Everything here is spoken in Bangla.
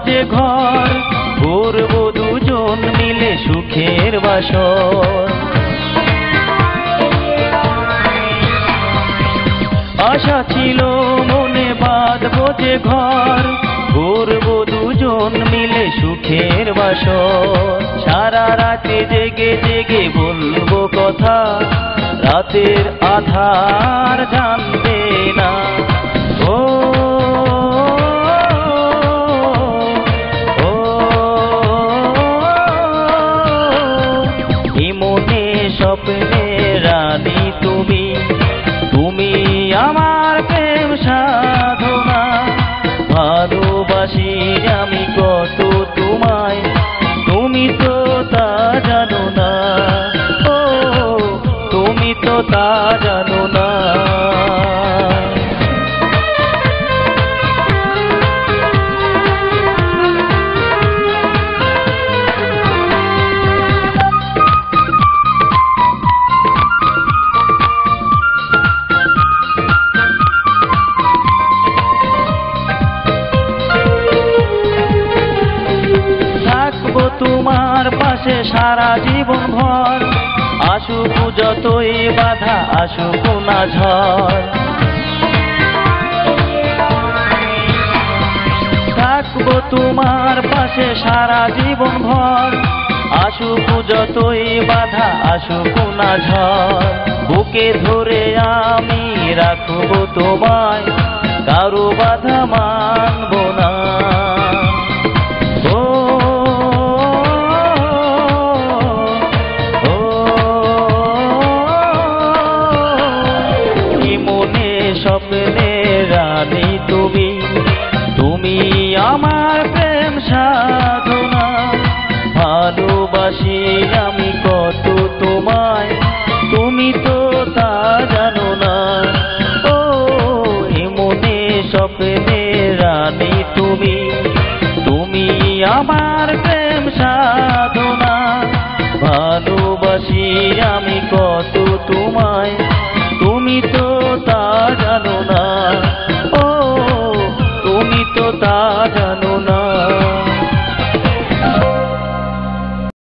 যে ঘর, করবো দুজন মিলে সুখের বাসর। আশা ছিল মনে বাঁধবো যে ঘর, করবো দুজন মিলে সুখের বাসর। সারা রাতে জেগে জেগে বলবো কথা, রাতের আধার জানবে না। ও মনে স্বপ্নে রানী তুমি, তুমি আমার প্রেম সাধনা। ভালোবাসি আমি কত তোমায়, তুমি তো তা জানো না। ও তুমি তো তা জানো না। তোমার পাশে সারা জীবন ভর, আসুক যতই বাধা আসুক না ঝড়। থাকবো তোমার পাশে সারা জীবন ভর, আসুক যতই বাধা আসুক না ঝড়। বুকে ধরে আমি রাখবো তোমায়, কারো বাধা মানবো না। স্বপ্নে রানী তুমি, তুমি আমার প্রেম সাধনা।